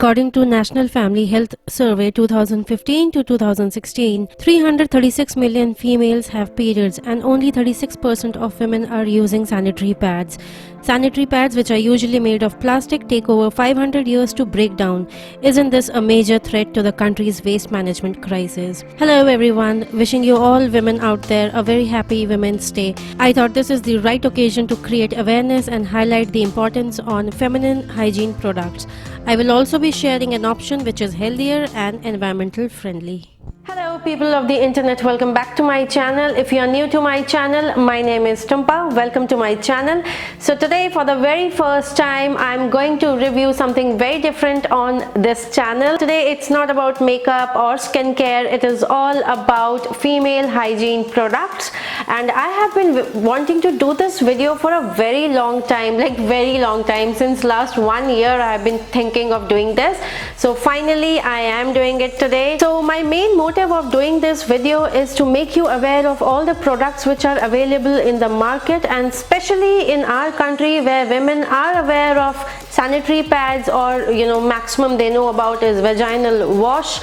According to National Family Health Survey 2015 to 2016, 336 million females have periods and only 36% of women are using sanitary pads. Sanitary pads, which are usually made of plastic, take over 500 years to break down. Isn't this a major threat to the country's waste management crisis? Hello everyone, wishing you all women out there a very happy Women's Day. I thought this is the right occasion to create awareness and highlight the importance on feminine hygiene products. I will also be sharing an option which is healthier and environmental friendly. Hello people of the internet, welcome back to my channel. If you are new to my channel, my name is Tumpa. Welcome to my channel. So today, for the very first time, I'm going to review something very different on this channel. Today it's not about makeup or skincare, it is all about female hygiene products, and I have been wanting to do this video for a very long time, since last 1 year I have been thinking of doing this. So finally I am doing it today. So my main motive of doing this video is to make you aware of all the products which are available in the market, and especially in our country where women are aware of sanitary pads, or maximum they know about is vaginal wash,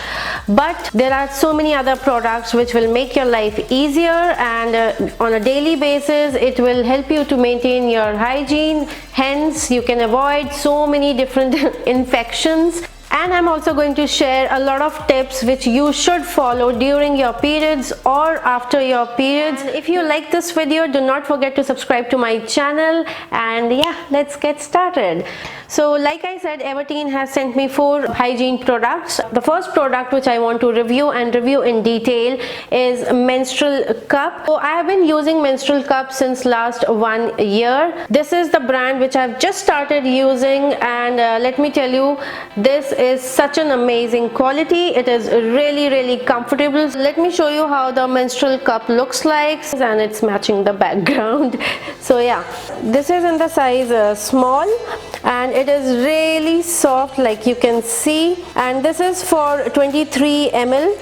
but there are so many other products which will make your life easier, and on a daily basis it will help you to maintain your hygiene, hence you can avoid so many different infections. And I'm also going to share a lot of tips which you should follow during your periods or after your periods. And if you like this video, do not forget to subscribe to my channel, and yeah, let's get started. So like I said, Everteen has sent me 4 hygiene products. The first product which I want to review in detail is menstrual cup. So I have been using menstrual cup since last 1 year. This is the brand which I've just started using, and let me tell you, this is such an amazing quality. It is really comfortable. So let me show you how the menstrual cup looks like, and it's matching the background. So yeah, this is in the size small, and it is really soft like you can see, and this is for 23 ml,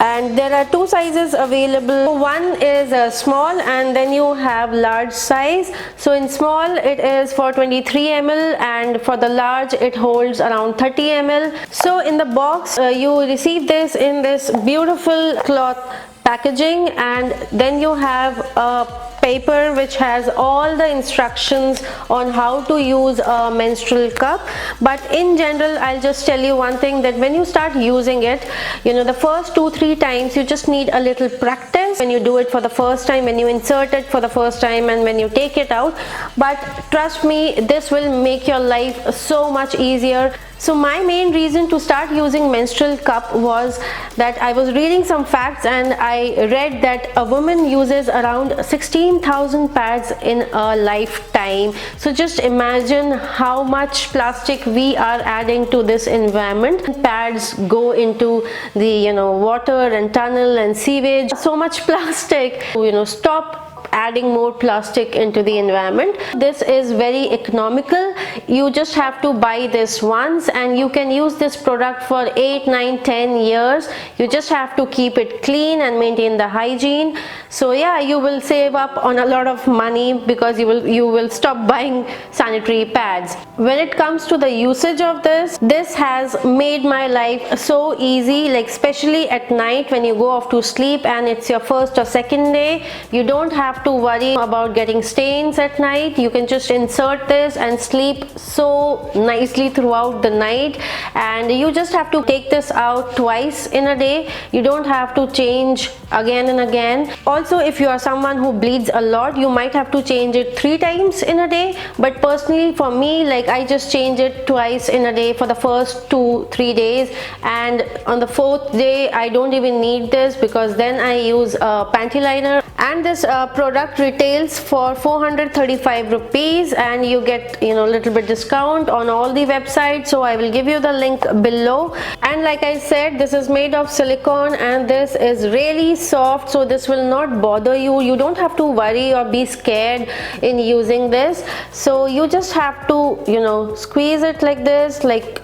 and there are 2 sizes available. One is small, and then you have large size. So in small it is for 23 ml, and for the large it holds around 30 ml. So in the box you receive this in this beautiful cloth packaging, and then you have a paper which has all the instructions on how to use a menstrual cup. But in general, I'll just tell you one thing, that when you start using it, the first 2-3 times you just need a little practice when you do it for the first time, when you insert it for the first time, and when you take it out. But trust me, this will make your life so much easier. So my main reason to start using menstrual cup was that I was reading some facts, and I read that a woman uses around 16,000 pads in a lifetime. So just imagine how much plastic we are adding to this environment. Pads go into the water and tunnel and sewage. So much plastic. Stop adding more plastic into the environment. This is very economical. You just have to buy this once, and you can use this product for 8, 9, 10 years. You just have to keep it clean and maintain the hygiene. So yeah, you will save up on a lot of money because you will stop buying sanitary pads. When it comes to the usage of this has made my life so easy, like especially at night when you go off to sleep and it's your first or second day, you don't have to worry about getting stains at night. You can just insert this and sleep so nicely throughout the night, and you just have to take this out twice in a day. You don't have to change again and again. Also, if you are someone who bleeds a lot, you might have to change it 3 times in a day, but personally for me, like, I just change it twice in a day for the first 2-3 days, and on the 4th day I don't even need this, because then I use a panty liner. And this product retails for 435 rupees, and you get little bit discount on all the websites, so I will give you the link below. And like I said, this is made of silicone, and this is really soft, so this will not bother you. You don't have to worry or be scared in using this. So you just have to squeeze it like this, like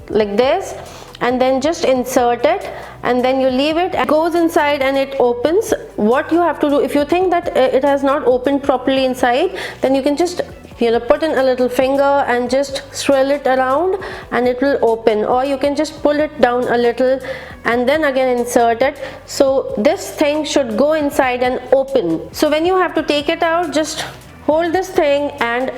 this, and then just insert it, and then you leave it. It goes inside and it opens. What you have to do, if you think that it has not opened properly inside, then you can just put in a little finger and just swirl it around and it will open, or you can just pull it down a little and then again insert it. So this thing should go inside and open. So when you have to take it out, just hold this thing and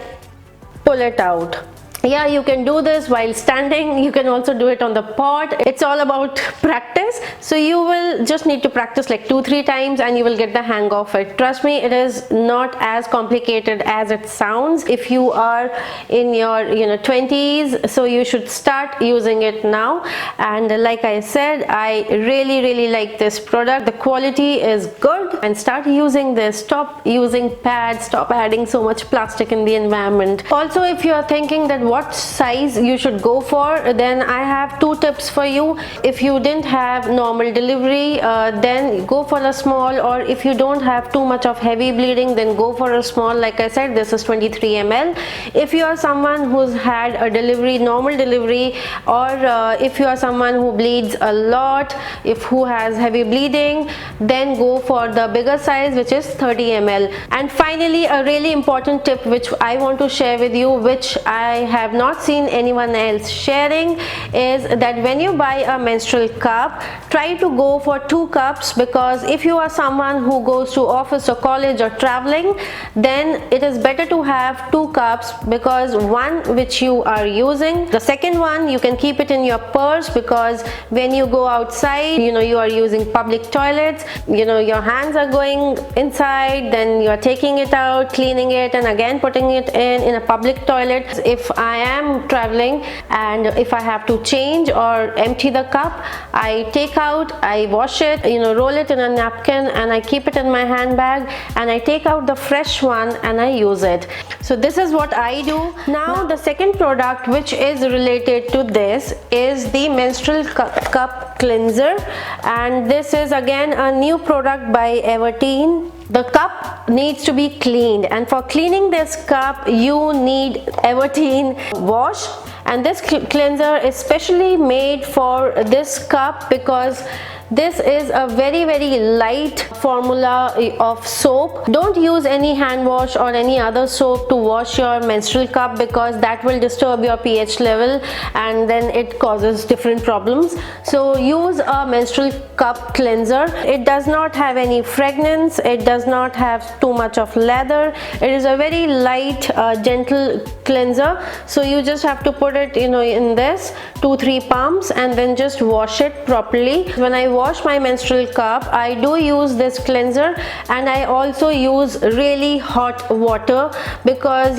pull it out. Yeah, you can do this while standing, you can also do it on the pot. It's all about practice. So you will just need to practice like 2-3 times and you will get the hang of it. Trust me, it is not as complicated as it sounds. If you are in your 20s, so you should start using it now. And like I said, I really like this product. The quality is good, and start using this. Stop using pads, stop adding so much plastic in the environment. Also, if you are thinking that what size you should go for, then I have 2 tips for you. If you didn't have normal delivery, then go for a small, or if you don't have too much of heavy bleeding, then go for a small. Like I said, this is 23 ml. If you are someone who's had a delivery, normal delivery, or if you are someone who bleeds a lot, who has heavy bleeding, then go for the bigger size, which is 30 ml. And finally, a really important tip which I want to share with you, which I have not seen anyone else sharing, is that when you buy a menstrual cup, try to go for 2 cups, because if you are someone who goes to office or college or traveling, then it is better to have 2 cups, because one which you are using, the second one you can keep it in your purse, because when you go outside, you are using public toilets, your hands are going inside, then you are taking it out, cleaning it, and again putting it in a public toilet. If I am traveling and if I have to change or empty the cup, I take out, I wash it, roll it in a napkin, and I keep it in my handbag, and I take out the fresh one and I use it. So this is what I do. Now the second product which is related to this is the menstrual cup cleanser, and this is again a new product by Everteen. The cup needs to be cleaned, and for cleaning this cup you need Everteen wash, and this cleanser is specially made for this cup, because this is a very light formula of soap. Don't use any hand wash or any other soap to wash your menstrual cup, because that will disturb your pH level and then it causes different problems. So use a menstrual cup cleanser. It does not have any fragrance, it does not have too much of lather. It is a very light, gentle cleanser. So you just have to put it in this 2-3 pumps and then just wash it properly. When I wash my menstrual cup, I do use this cleanser, and I also use really hot water, because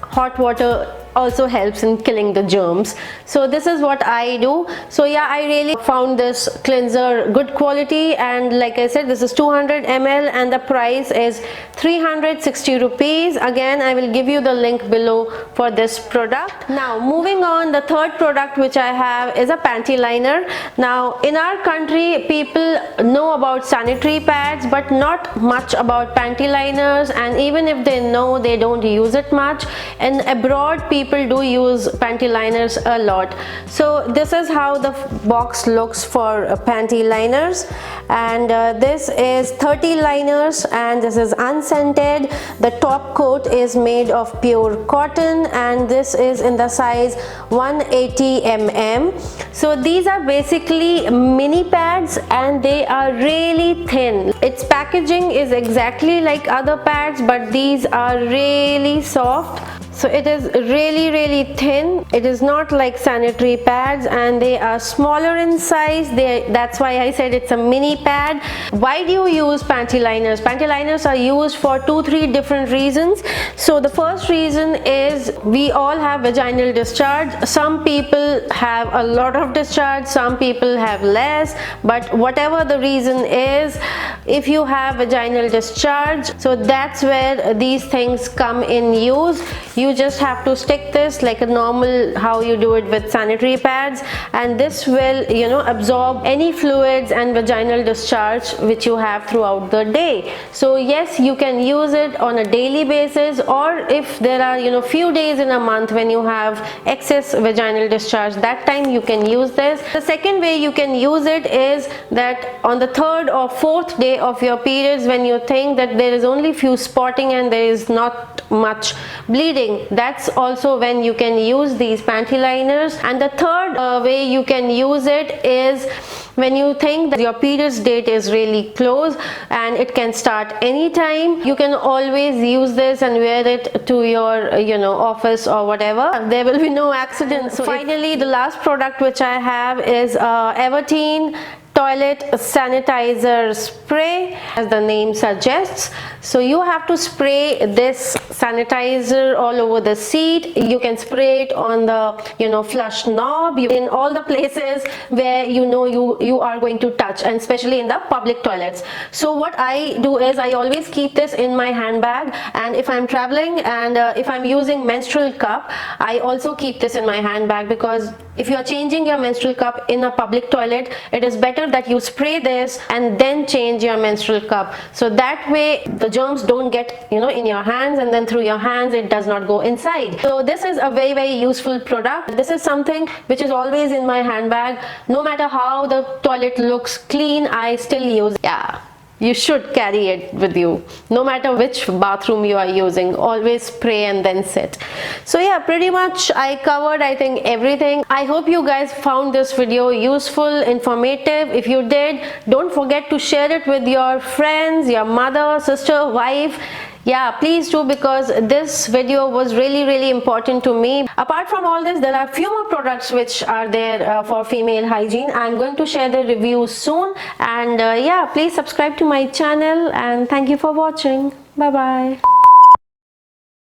hot water also helps in killing the germs. So this is what I do. So yeah, I really found this cleanser good quality, and like I said, this is 200 ml and the price is 360 rupees. Again, I will give you the link below for this product. Now moving on, the third product which I have is a panty liner. Now in our country, people know about sanitary pads but not much about panty liners, and even if they know, they don't use it much. And abroad, people do use panty liners a lot. So this is how the box looks for panty liners, and this is 30 liners, and this is unscented. The top coat is made of pure cotton, and this is in the size 180 mm. So these are basically mini pads, and they are really thin. Its packaging is exactly like other pads, but these are really soft. So it is really thin. It is not like sanitary pads, and they are smaller in size. That's why I said it's a mini pad. Why do you use panty liners? Panty liners are used for 2-3 different reasons. So the first reason is we all have vaginal discharge. Some people have a lot of discharge, some people have less, but whatever the reason is, if you have vaginal discharge, so that's where these things come in use. You just have to stick this like a normal, how you do it with sanitary pads, and this will absorb any fluids and vaginal discharge which you have throughout the day. So yes, you can use it on a daily basis, or if there are few days in a month when you have excess vaginal discharge, discharge, that time you can use this. The second way you can use it is that on the third or fourth day of your periods, when you think that there is only few spotting and there is not much bleeding, that's also when you can use these panty liners. And the third way you can use it is when you think that your periods date is really close and it can start anytime. You can always use this and wear it to your office or whatever. There will be no accidents. So finally, the last product which I have is Everteen toilet sanitizer spray, as the name suggests. So you have to spray this sanitizer all over the seat. You can spray it on the flush knob, in all the places where you are going to touch, and especially in the public toilets. So what I do is I always keep this in my handbag, and if I'm traveling and if I'm using menstrual cup, I also keep this in my handbag, because if you are changing your menstrual cup in a public toilet, it is better that you spray this and then change your menstrual cup, so that way the germs don't get in your hands, and then through your hands it does not go inside. So this is a very, very useful product. This is something which is always in my handbag. No matter how the toilet looks clean, I still use it. Yeah, you should carry it with you, no matter which bathroom you are using. Always spray and then sit. So yeah, pretty much I covered, I think, everything. I hope you guys found this video useful, informative. If you did, don't forget to share it with your friends, your mother, sister, wife. Yeah, please do, because this video was really, really important to me. Apart from all this, there are few more products which are there for female hygiene. I'm going to share the reviews soon, and yeah, please subscribe to my channel, and thank you for watching. Bye bye.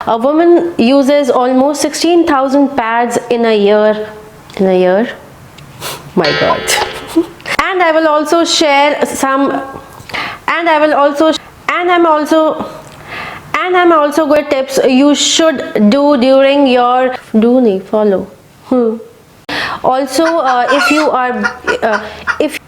A woman uses almost 16,000 pads in a year. In a year? My God. And I will also share some, and I'm also good tips you should do during your follow. Also, if you are if